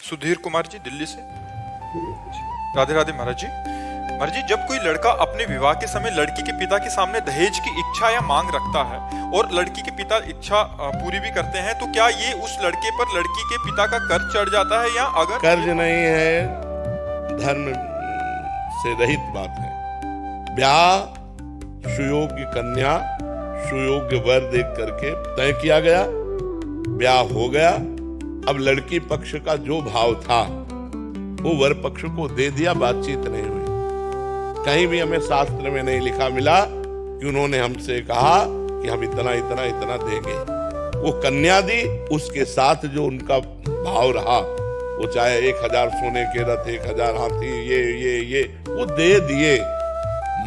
सुधीर कुमार जी, दिल्ली से। राधे राधे महाराज जी। महाराज जी, जब कोई लड़का अपने विवाह के समय लड़की के पिता के सामने दहेज की इच्छा या मांग रखता है और लड़की के पिता इच्छा पूरी भी करते हैं, तो क्या ये उस लड़के पर लड़की के पिता का कर्ज चढ़ जाता है? या अगर कर्ज नहीं है, धर्म से रहित बात है। ब्याह सुयोग्य कन्या सुयोग्य वर देख करके तय किया गया, ब्याह हो गया। अब लड़की पक्ष का जो भाव था वो वर पक्ष को दे दिया, बातचीत नहीं हुई। कहीं भी हमें शास्त्र में नहीं लिखा मिला कि उन्होंने हमसे कहा कि हम इतना इतना इतना देंगे। वो कन्या दी, उसके साथ जो उनका भाव रहा, वो चाहे 1000 सोने के रथ, 1000 हाथी, ये वो दे दिए।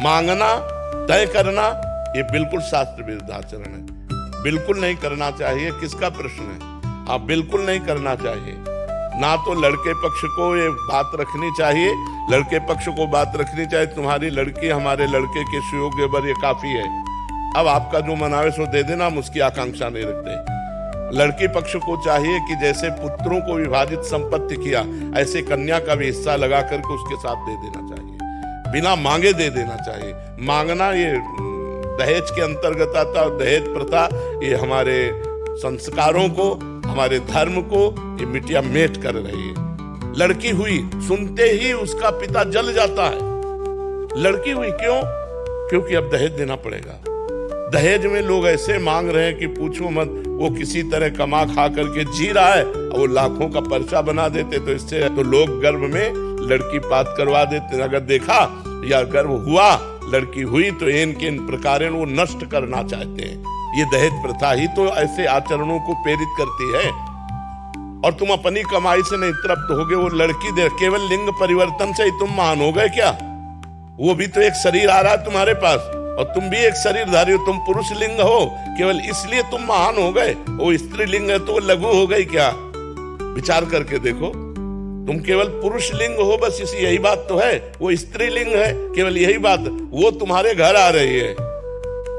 मांगना, तय करना, ये बिल्कुल शास्त्र विरुद्ध आचरण है। बिल्कुल नहीं करना चाहिए। किसका प्रश्न है? हाँ, बिल्कुल नहीं करना चाहिए। ना तो लड़के पक्ष को ये बात रखनी चाहिए, लड़के पक्ष को बात रखनी चाहिए तुम्हारी लड़की हमारे लड़के के सुयोग्य वर, ये काफी है। अब आपका जो मनावे सो दे देना, हम उसकी आकांक्षा नहीं रखते। लड़की पक्ष को चाहिए कि जैसे पुत्रों को विभाजित संपत्ति किया, ऐसे कन्या का भी हिस्सा लगा करके उसके साथ दे देना चाहिए, बिना मांगे दे देना चाहिए। मांगना ये दहेज के अंतर्गत आता है। दहेज प्रथा ये हमारे संस्कारों को, हमारे धर्म को ये मिटिया मेट कर रही है। लड़की हुई, सुनते ही उसका पिता जल जाता है। लड़की हुई क्यों? क्योंकि अब दहेज देना पड़ेगा। दहेज में लोग ऐसे मांग रहे हैं कि पूछो मत। वो किसी तरह कमा खा करके जी रहा है, वो लाखों का पर्चा बना देते, तो इससे तो लोग गर्भ में लड़की पात करवा देते। अगर देखा या गर्भ हुआ, लड़की हुई, तो इन प्रकार वो नष्ट करना चाहते हैं। ये दहेज प्रथा ही तो ऐसे आचरणों को प्रेरित करती है। और तुम अपनी कमाई से नहीं तृप्त होगे, वो लड़की दे, केवल लिंग परिवर्तन से ही तुम महान हो गए क्या? वो भी तो एक शरीर आ रहा है तुम्हारे पास, और तुम भी एक शरीरधारी हो। तुम पुरुष लिंग हो, केवल इसलिए तुम महान हो गए। वो स्त्री लिंग है तो वो लघु हो गई क्या? विचार करके देखो। तुम केवल पुरुष लिंग हो, बस यही बात तो है। वो स्त्री लिंग है, केवल यही बात। वो तुम्हारे घर आ रही है।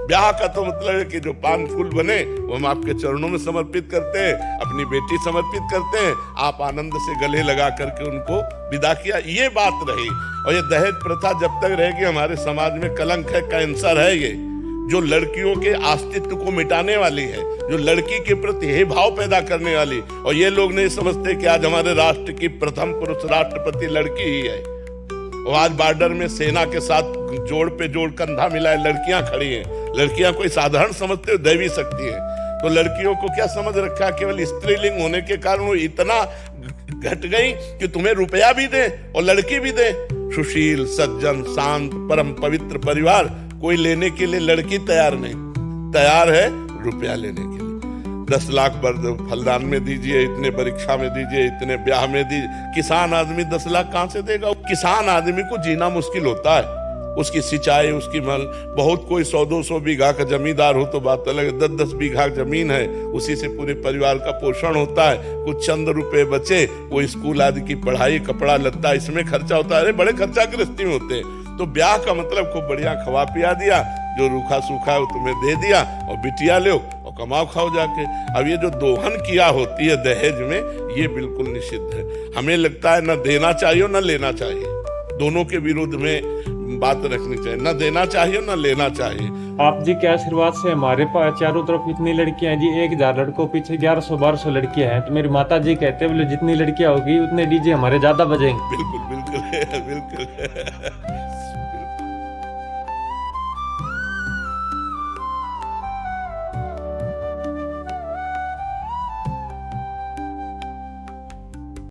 ब्याह का तो मतलब है कि जो पान फूल बने वो हम आपके चरणों में समर्पित करते हैं, अपनी बेटी समर्पित करते हैं। आप आनंद से गले लगा करके उनको विदा किया, ये बात रही। और ये दहेज प्रथा जब तक रहेगी हमारे समाज में कलंक है, कैंसर है। ये जो लड़कियों के अस्तित्व को मिटाने वाली है, जो लड़की के प्रति हे भाव पैदा करने वाली। और ये लोग नहीं समझते कि आज हमारे राष्ट्र की प्रथम पुरुष राष्ट्रपति लड़की ही है। और आज बॉर्डर में सेना के साथ जोड़ पे जोड़ कंधा मिलाए लड़कियां खड़ी हैं। लड़कियां कोई साधारण समझते हो, दैवी शक्ति है। तो लड़कियों को क्या समझ रखा? केवल स्त्रीलिंग होने के कारण वो इतना घट गई कि तुम्हें रुपया भी दे और लड़की भी दे। सुशील, सज्जन, शांत, परम पवित्र परिवार कोई लेने के लिए लड़की तैयार नहीं, तैयार है रुपया लेने के लिए। 10 लाख फलदान में दीजिए, इतने परीक्षा में दीजिए, इतने ब्याह में दीजिए। किसान आदमी 10 लाख कहां से देगा? किसान आदमी को जीना मुश्किल होता है। उसकी सिंचाई, उसकी मल, बहुत कोई 100-200 बीघा का जमींदार हो तो बात अलग है। 10-10 बीघा जमीन है, उसी से पूरे परिवार का पोषण होता है। कुछ चंद रुपए बचे, वो स्कूल आदि की पढ़ाई, कपड़ा लत्ता, इसमें खर्चा होता है। अरे बड़े खर्चा गृहस्थी में होते हैं। तो ब्याह का मतलब खूब बढ़िया खवा पिया दिया, जो रूखा सूखा है वो तुम्हें दे दिया, और बिटिया लो और कमाओ खाओ जाके। अब ये जो दोहन किया होती है दहेज में, ये बिल्कुल निषिद्ध है। हमें लगता है न देना चाहिए न लेना चाहिए, दोनों के विरुद्ध में बात रखनी चाहिए। न देना चाहिए न लेना चाहिए। आप जी के आशीर्वाद से हमारे पास चारों तरफ इतनी लड़कियां हैं जी। 1000 लड़कों पीछे 1100-1200 लड़कियां हैं। तो मेरी माता जी कहते हैं, बोले जितनी लड़कियां होगी उतने डीजे हमारे ज्यादा बजेंगे। बिल्कुल बिल्कुल बिल्कुल